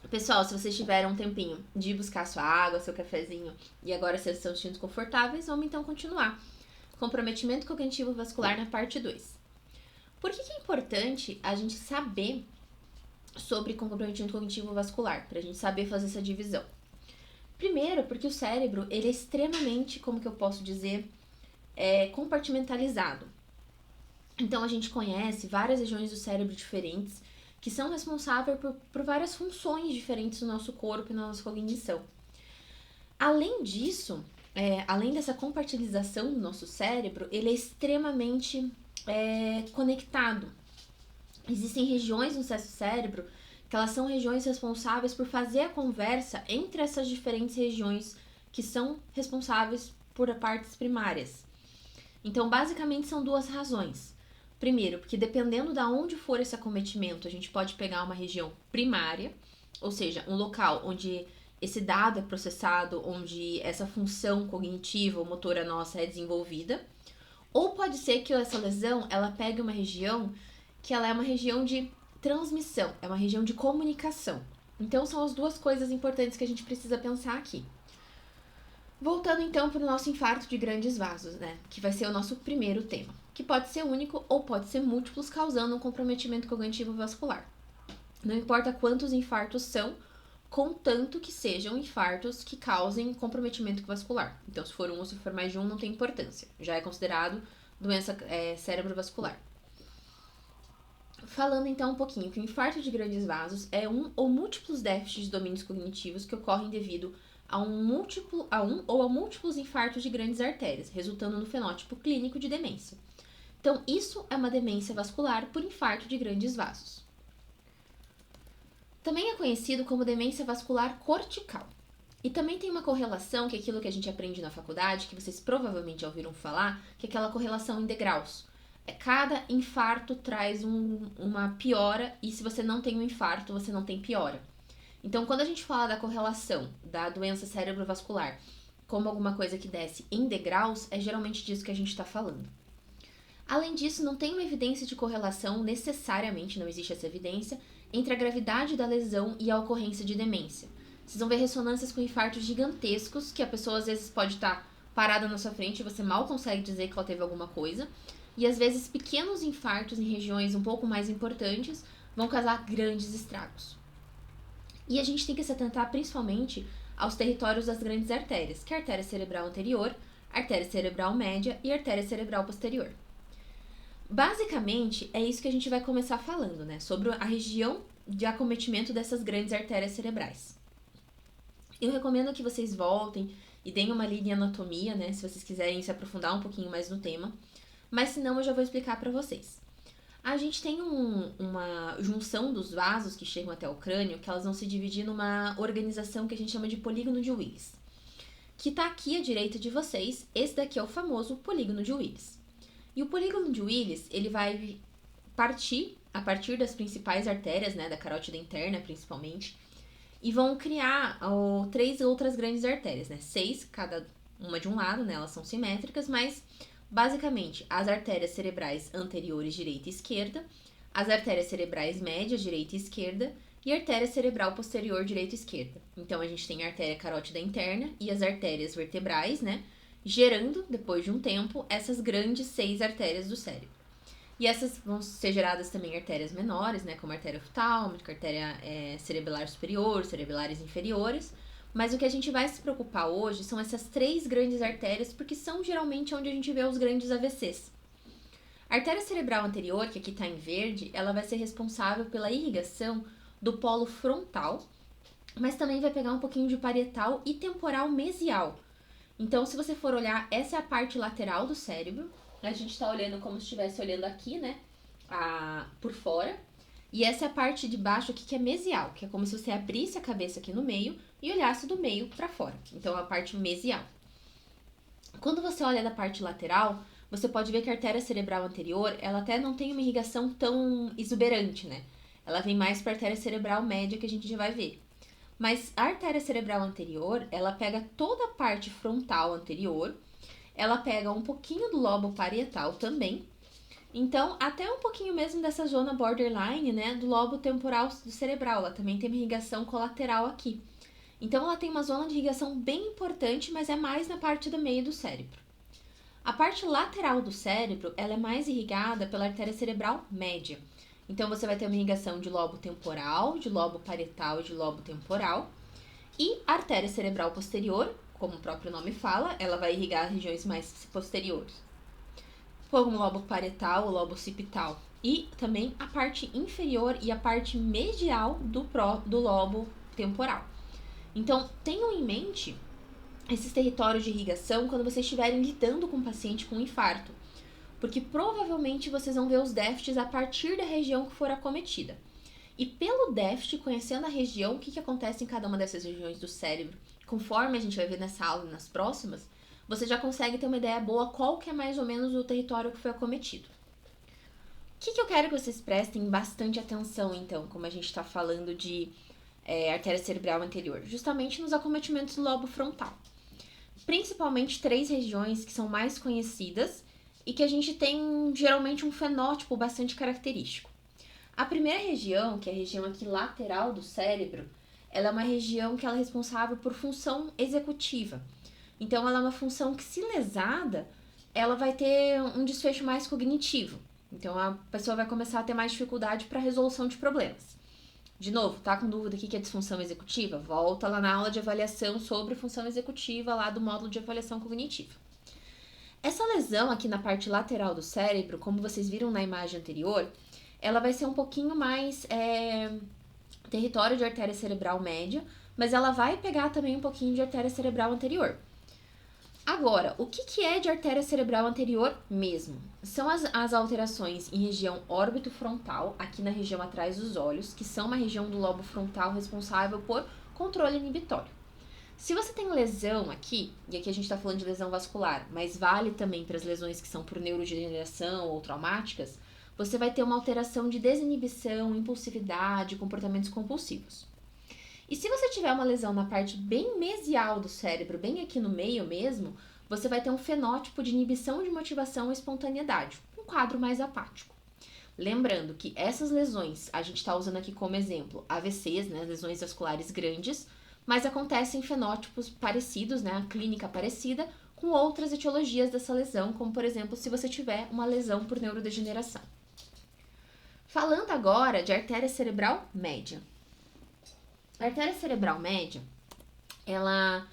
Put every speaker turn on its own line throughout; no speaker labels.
Pessoal, se vocês tiveram um tempinho de buscar sua água, seu cafezinho e agora vocês estão se sentindo confortáveis, vamos então continuar. Comprometimento cognitivo vascular na parte 2. Por que é importante a gente saber sobre comprometimento cognitivo vascular? Para a gente saber fazer essa divisão. Primeiro, porque o cérebro, ele é extremamente, como que eu posso dizer, compartimentalizado. Então, a gente conhece várias regiões do cérebro diferentes que são responsáveis por várias funções diferentes no nosso corpo e na nossa cognição. Além disso, além dessa compartilização do nosso cérebro, ele é extremamente conectado. Existem regiões no nosso cérebro que elas são regiões responsáveis por fazer a conversa entre essas diferentes regiões que são responsáveis por partes primárias. Então, basicamente, são duas razões. Primeiro, porque dependendo de onde for esse acometimento, a gente pode pegar uma região primária, ou seja, um local onde esse dado é processado, onde essa função cognitiva ou motora nossa é desenvolvida, ou pode ser que essa lesão ela pegue uma região que ela é uma região de transmissão, é uma região de comunicação. Então são as duas coisas importantes que a gente precisa pensar aqui. Voltando então para o nosso infarto de grandes vasos, né? Que vai ser o nosso primeiro tema, que pode ser único ou pode ser múltiplos, causando um comprometimento cognitivo vascular. Não importa quantos infartos são, contanto que sejam infartos que causem comprometimento vascular. Então, se for um ou se for mais de um, não tem importância. Já é considerado doença cerebrovascular. Falando então um pouquinho que o infarto de grandes vasos é um ou múltiplos déficits de domínios cognitivos que ocorrem devido a um ou a múltiplos infartos de grandes artérias, resultando no fenótipo clínico de demência. Então, isso é uma demência vascular por infarto de grandes vasos. Também é conhecido como demência vascular cortical. E também tem uma correlação, que é aquilo que a gente aprende na faculdade, que vocês provavelmente já ouviram falar, que é aquela correlação em degraus. Cada infarto traz uma piora, e se você não tem um infarto, você não tem piora. Então, quando a gente fala da correlação da doença cerebrovascular como alguma coisa que desce em degraus, é geralmente disso que a gente está falando. Além disso, não tem uma evidência de correlação, necessariamente não existe essa evidência, entre a gravidade da lesão e a ocorrência de demência. Vocês vão ver ressonâncias com infartos gigantescos, que a pessoa às vezes pode estar parada na sua frente e você mal consegue dizer que ela teve alguma coisa. E às vezes pequenos infartos em regiões um pouco mais importantes vão causar grandes estragos. E a gente tem que se atentar principalmente aos territórios das grandes artérias, que é a artéria cerebral anterior, a artéria cerebral média e a artéria cerebral posterior. Basicamente, é isso que a gente vai começar falando, né? Sobre a região de acometimento dessas grandes artérias cerebrais. Eu recomendo que vocês voltem e deem uma lida em anatomia, né? Se vocês quiserem se aprofundar um pouquinho mais no tema. Mas se não, eu já vou explicar para vocês. A gente tem uma junção dos vasos que chegam até o crânio, que elas vão se dividir numa organização que a gente chama de polígono de Willis. Que tá aqui à direita de vocês, esse daqui é o famoso polígono de Willis. E o polígono de Willis, ele vai partir a partir das principais artérias, né, da carótida interna principalmente, e vão criar 3 outras grandes artérias, né, 6, cada uma de um lado, né, elas são simétricas, mas basicamente as artérias cerebrais anteriores direita e esquerda, as artérias cerebrais médias direita e esquerda, e a artéria cerebral posterior direita e esquerda. Então a gente tem a artéria carótida interna e as artérias vertebrais, né, gerando, depois de um tempo, essas grandes 6 artérias do cérebro. E essas vão ser geradas também artérias menores, né, como a artéria oftálmica, artéria cerebelar superior, cerebelares inferiores. Mas o que a gente vai se preocupar hoje são essas 3 grandes artérias, porque são geralmente onde a gente vê os grandes AVCs. A artéria cerebral anterior, que aqui está em verde, ela vai ser responsável pela irrigação do polo frontal, mas também vai pegar um pouquinho de parietal e temporal mesial. Então, se você for olhar, essa é a parte lateral do cérebro. A gente está olhando como se estivesse olhando aqui, né? Por fora. E essa é a parte de baixo aqui que é mesial, que é como se você abrisse a cabeça aqui no meio e olhasse do meio para fora. Então, a parte mesial. Quando você olha da parte lateral, você pode ver que a artéria cerebral anterior, ela até não tem uma irrigação tão exuberante, né? Ela vem mais para a artéria cerebral média, que a gente já vai ver. Mas a artéria cerebral anterior, ela pega toda a parte frontal anterior, ela pega um pouquinho do lobo parietal também, Então, até um pouquinho mesmo dessa zona borderline, né, do lobo temporal do cerebral. Ela também tem uma irrigação colateral aqui. Então, ela tem uma zona de irrigação bem importante, mas é mais na parte do meio do cérebro. A parte lateral do cérebro, ela é mais irrigada pela artéria cerebral média. Então, você vai ter uma irrigação de lobo temporal, de lobo parietal e de lobo temporal. E a artéria cerebral posterior, como o próprio nome fala, ela vai irrigar regiões mais posteriores, como o lobo parietal, o lobo occipital. E também a parte inferior e a parte medial do lobo temporal. Então, tenham em mente esses territórios de irrigação quando vocês estiverem lidando com um paciente com infarto, porque provavelmente vocês vão ver os déficits a partir da região que for acometida. E pelo déficit, conhecendo a região, o que acontece em cada uma dessas regiões do cérebro, conforme a gente vai ver nessa aula e nas próximas, você já consegue ter uma ideia boa qual que é mais ou menos o território que foi acometido. O que eu quero que vocês prestem bastante atenção, então, como a gente está falando de artéria cerebral anterior? Justamente nos acometimentos do lobo frontal. Principalmente 3 regiões que são mais conhecidas e que a gente tem geralmente um fenótipo bastante característico. A primeira região, que é a região aqui lateral do cérebro, ela é uma região que ela é responsável por função executiva. Então, ela é uma função que, se lesada, ela vai ter um desfecho mais cognitivo. Então, a pessoa vai começar a ter mais dificuldade para a resolução de problemas. De novo, tá com dúvida o que é disfunção executiva? Volta lá na aula de avaliação sobre função executiva, lá do módulo de avaliação cognitiva. Essa lesão aqui na parte lateral do cérebro, como vocês viram na imagem anterior, ela vai ser um pouquinho mais território de artéria cerebral média, mas ela vai pegar também um pouquinho de artéria cerebral anterior. Agora, o que é de artéria cerebral anterior mesmo? São as alterações em região órbito-frontal, aqui na região atrás dos olhos, que são uma região do lobo frontal responsável por controle inibitório. Se você tem lesão aqui, e aqui a gente está falando de lesão vascular, mas vale também para as lesões que são por neurodegeneração ou traumáticas, você vai ter uma alteração de desinibição, impulsividade, comportamentos compulsivos. E se você tiver uma lesão na parte bem mesial do cérebro, bem aqui no meio mesmo, você vai ter um fenótipo de inibição de motivação e espontaneidade, um quadro mais apático. Lembrando que essas lesões, a gente está usando aqui como exemplo AVCs, né, lesões vasculares grandes, mas acontecem em fenótipos parecidos, né, a clínica parecida, com outras etiologias dessa lesão, como por exemplo, se você tiver uma lesão por neurodegeneração. Falando agora de artéria cerebral média. A artéria cerebral média, ela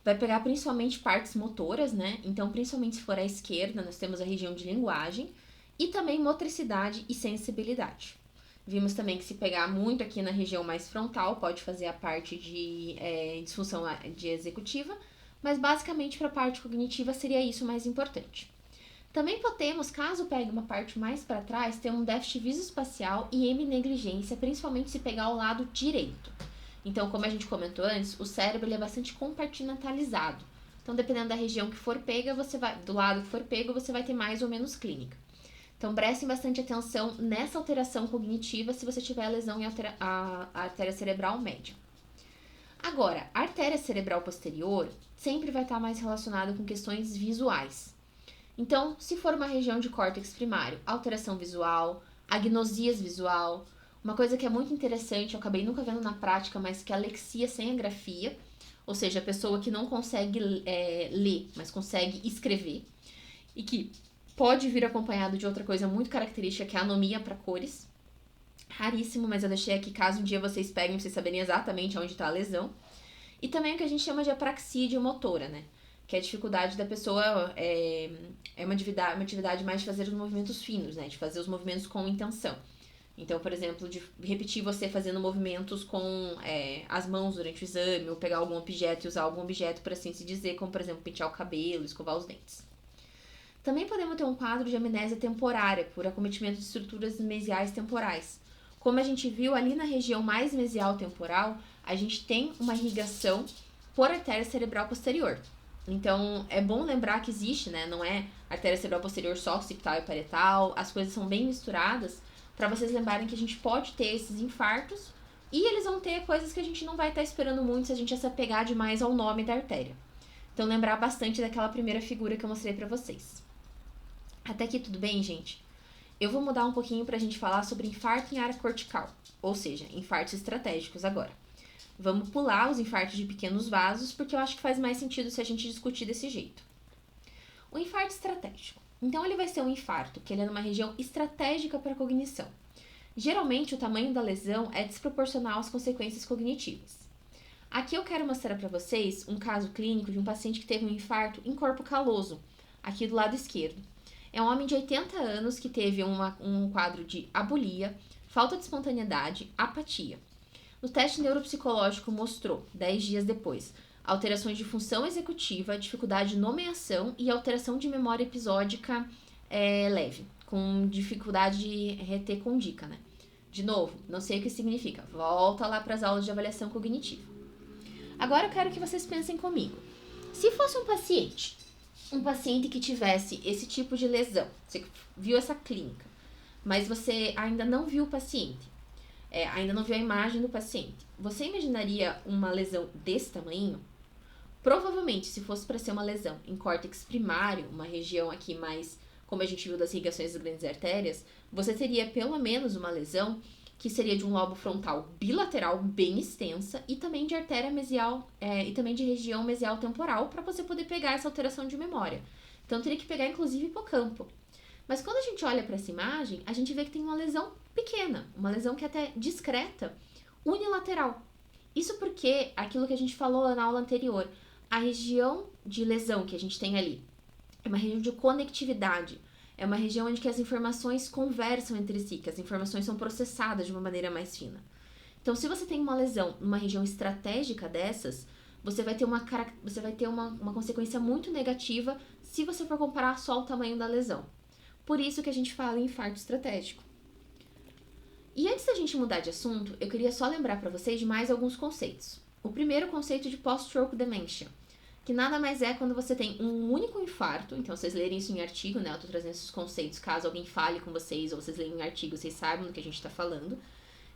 vai pegar principalmente partes motoras, né? Então, principalmente se for à esquerda, nós temos a região de linguagem e também motricidade e sensibilidade. Vimos também que se pegar muito aqui na região mais frontal, pode fazer a parte de disfunção de executiva, mas basicamente para a parte cognitiva seria isso mais importante. Também podemos, caso pegue uma parte mais para trás, ter um déficit visoespacial e hemionegligência, principalmente se pegar o lado direito. Então, como a gente comentou antes, o cérebro ele é bastante compartimentalizado. Então, dependendo da região que for pega, do lado que for pego, você vai ter mais ou menos clínica. Então, prestem bastante atenção nessa alteração cognitiva se você tiver lesão em a artéria cerebral média. Agora, a artéria cerebral posterior sempre vai estar mais relacionada com questões visuais. Então, se for uma região de córtex primário, alteração visual, agnosias visual. Uma coisa que é muito interessante, eu acabei nunca vendo na prática, mas que é a alexia sem a grafia, ou seja, a pessoa que não consegue ler, mas consegue escrever, e que pode vir acompanhado de outra coisa muito característica, que é a anomia para cores. Raríssimo, mas eu deixei aqui caso um dia vocês peguem pra vocês saberem exatamente onde está a lesão. E também o que a gente chama de apraxia idiomotora, né? Que é a dificuldade da pessoa, é uma atividade mais de fazer os movimentos finos, né? De fazer os movimentos com intenção. Então, por exemplo, de repetir você fazendo movimentos com as mãos durante o exame, ou pegar algum objeto e usar algum objeto, por assim se dizer, como, por exemplo, pentear o cabelo, escovar os dentes. Também podemos ter um quadro de amnésia temporária, por acometimento de estruturas mesiais temporais. Como a gente viu ali na região mais mesial temporal, a gente tem uma irrigação por artéria cerebral posterior. Então, é bom lembrar que existe, né? Não é artéria cerebral posterior só occipital e parietal, as coisas são bem misturadas, para vocês lembrarem que a gente pode ter esses infartos e eles vão ter coisas que a gente não vai estar esperando muito se a gente se apegar demais ao nome da artéria. Então, lembrar bastante daquela primeira figura que eu mostrei para vocês. Até aqui tudo bem, gente? eu vou mudar um pouquinho pra gente falar sobre infarto em área cortical, ou seja, infartos estratégicos agora. Vamos pular os infartos de pequenos vasos, porque eu acho que faz mais sentido se a gente discutir desse jeito. O infarto estratégico. Então, ele vai ser um infarto, que ele é numa região estratégica para a cognição. Geralmente, o tamanho da lesão é desproporcional às consequências cognitivas. Aqui eu quero mostrar para vocês um caso clínico de um paciente que teve um infarto em corpo caloso, aqui do lado esquerdo. É um homem de 80 anos que teve um quadro de abulia, falta de espontaneidade, apatia. O teste neuropsicológico mostrou, 10 dias depois, alterações de função executiva, dificuldade de nomeação e alteração de memória episódica leve, com dificuldade de reter condica, né? De novo, não sei o que significa. Volta lá para as aulas de avaliação cognitiva. Agora eu quero que vocês pensem comigo. Se fosse um paciente que tivesse esse tipo de lesão, você viu essa clínica, mas você ainda não viu o paciente, ainda não viu a imagem do paciente, você imaginaria uma lesão desse tamanho? Provavelmente, se fosse para ser uma lesão em córtex primário, uma região aqui mais, como a gente viu das irrigações das grandes artérias, você teria pelo menos uma lesão que seria de um lobo frontal bilateral bem extensa e também de artéria mesial e também de região mesial temporal para você poder pegar essa alteração de memória. Então, teria que pegar inclusive hipocampo. Mas quando a gente olha para essa imagem, a gente vê que tem uma lesão pequena, uma lesão que é até discreta, unilateral. Isso porque, aquilo que a gente falou na aula anterior, a região de lesão que a gente tem ali é uma região de conectividade. É uma região onde que as informações conversam entre si, que as informações são processadas de uma maneira mais fina. Então, se você tem uma lesão numa região estratégica dessas, você vai ter uma consequência muito negativa se você for comparar só o tamanho da lesão. Por isso que a gente fala em infarto estratégico. E antes da gente mudar de assunto, eu queria só lembrar para vocês de mais alguns conceitos. O primeiro conceito de post-stroke dementia, que nada mais é quando você tem um único infarto. Então, vocês lerem isso em artigo, né? Eu tô trazendo esses conceitos, caso alguém fale com vocês, ou vocês leem em artigo, vocês saibam do que a gente tá falando.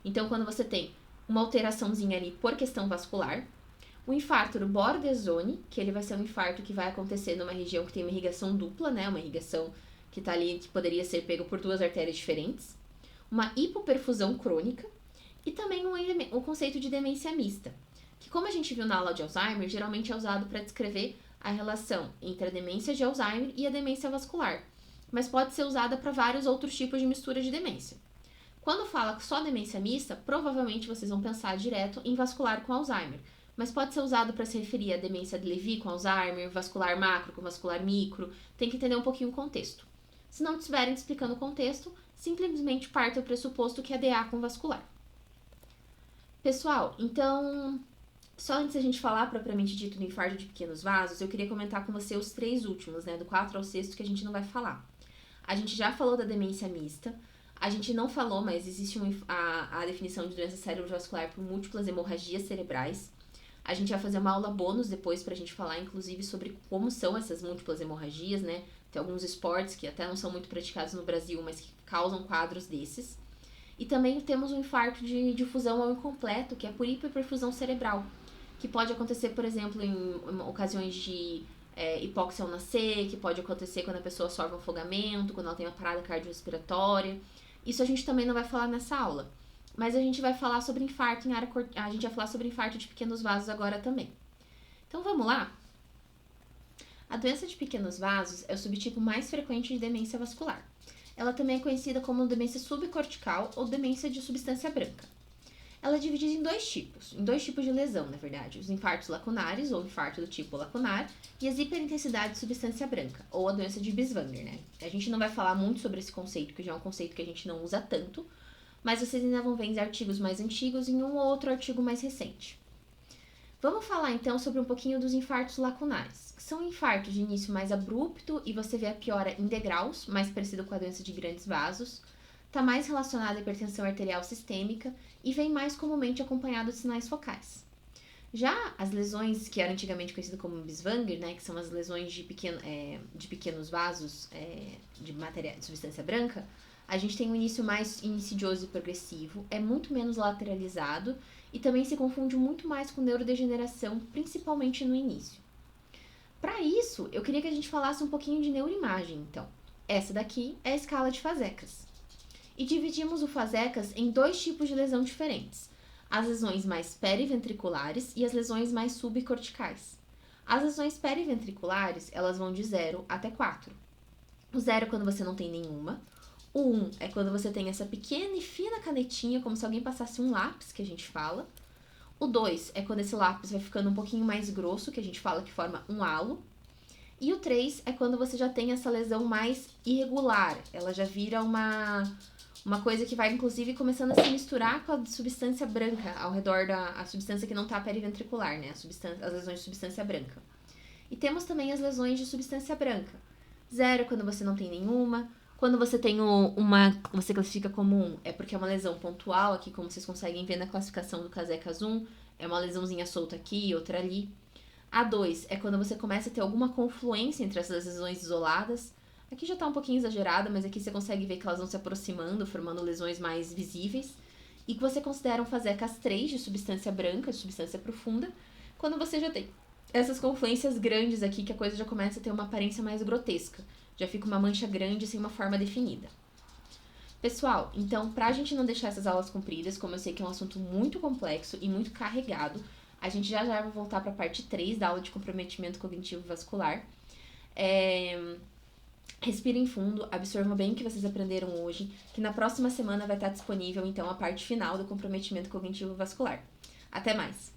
Então, quando você tem uma alteraçãozinha ali por questão vascular, o infarto do Bordesoni, que ele vai ser um infarto que vai acontecer numa região que tem uma irrigação dupla, né? Uma irrigação que tá ali, que poderia ser pego por duas artérias diferentes. Uma hipoperfusão crônica e também o conceito de demência mista, que, como a gente viu na aula de Alzheimer, geralmente é usado para descrever a relação entre a demência de Alzheimer e a demência vascular, mas pode ser usada para vários outros tipos de mistura de demência. Quando fala só demência mista, provavelmente vocês vão pensar direto em vascular com Alzheimer, mas pode ser usado para se referir à demência de Lewy com Alzheimer, vascular macro com vascular micro, tem que entender um pouquinho o contexto. Se não estiverem explicando o contexto, simplesmente parte do pressuposto que é DA com vascular. Pessoal, então, só antes da gente falar propriamente dito do infarto de pequenos vasos, eu queria comentar com você os 3 últimos, né, do 4 ao 6 que a gente não vai falar. A gente já falou da demência mista, a gente não falou, mas existe a definição de doença cerebrovascular por múltiplas hemorragias cerebrais. A gente vai fazer uma aula bônus depois pra gente falar, inclusive, sobre como são essas múltiplas hemorragias, né? Tem alguns esportes que até não são muito praticados no Brasil, mas que causam quadros desses. E também temos um infarto de difusão ao incompleto, que é por hiperperfusão cerebral, que pode acontecer, por exemplo, em ocasiões de hipóxia ao nascer, que pode acontecer quando a pessoa sofre um afogamento, quando ela tem uma parada cardiorrespiratória. Isso a gente também não vai falar nessa aula. Mas a gente vai falar sobre infarto a gente vai falar sobre infarto de pequenos vasos agora também. Então vamos lá? A doença de pequenos vasos é o subtipo mais frequente de demência vascular. Ela também é conhecida como demência subcortical ou demência de substância branca. Ela é dividida em dois tipos de lesão, na verdade. Os infartos lacunares, ou infarto do tipo lacunar, e as hiperintensidades de substância branca, ou a doença de Binswanger, né? A gente não vai falar muito sobre esse conceito, porque já é um conceito que a gente não usa tanto, mas vocês ainda vão ver em artigos mais antigos e em um ou outro artigo mais recente. Vamos falar então sobre um pouquinho dos infartos lacunares, que são infartos de início mais abrupto e você vê a piora em degraus, mais parecido com a doença de grandes vasos, está mais relacionado à hipertensão arterial sistêmica e vem mais comumente acompanhado de sinais focais. Já as lesões que eram antigamente conhecidas como Binswanger, né, que são as lesões de pequenos vasos de substância branca, a gente tem um início mais insidioso e progressivo, é muito menos lateralizado e também se confunde muito mais com neurodegeneração, principalmente no início. Para isso, eu queria que a gente falasse um pouquinho de neuroimagem, então. Essa daqui é a escala de Fasecas. E dividimos o FASECAS em 2 tipos de lesão diferentes. As lesões mais periventriculares e as lesões mais subcorticais. As lesões periventriculares, elas vão de 0 até 4. O 0 é quando você não tem nenhuma. O 1 é quando você tem essa pequena e fina canetinha, como se alguém passasse um lápis, que a gente fala. O 2 é quando esse lápis vai ficando um pouquinho mais grosso, que a gente fala que forma um halo. E o 3 é quando você já tem essa lesão mais irregular. Ela já vira uma coisa que vai, inclusive, começando a se misturar com a substância branca ao redor da substância que não está periventricular, né? As lesões de substância branca. E temos também as lesões de substância branca. 0 é quando você não tem nenhuma. Quando você tem você classifica como 1, é porque é uma lesão pontual, aqui como vocês conseguem ver na classificação do CASECAS 1, é uma lesãozinha solta aqui, outra ali. A 2 é quando você começa a ter alguma confluência entre essas lesões isoladas. Aqui já tá um pouquinho exagerada, mas aqui você consegue ver que elas vão se aproximando, formando lesões mais visíveis. E que você considera um FASECAS 3 de substância branca, de substância profunda, quando você já tem essas confluências grandes aqui, que a coisa já começa a ter uma aparência mais grotesca. Já fica uma mancha grande sem uma forma definida. Pessoal, então, pra gente não deixar essas aulas compridas, como eu sei que é um assunto muito complexo e muito carregado, a gente já vai voltar para a parte 3 da aula de comprometimento cognitivo vascular. Respirem fundo, absorvam bem o que vocês aprenderam hoje, que na próxima semana vai estar disponível, então, a parte final do comprometimento cognitivo vascular. Até mais!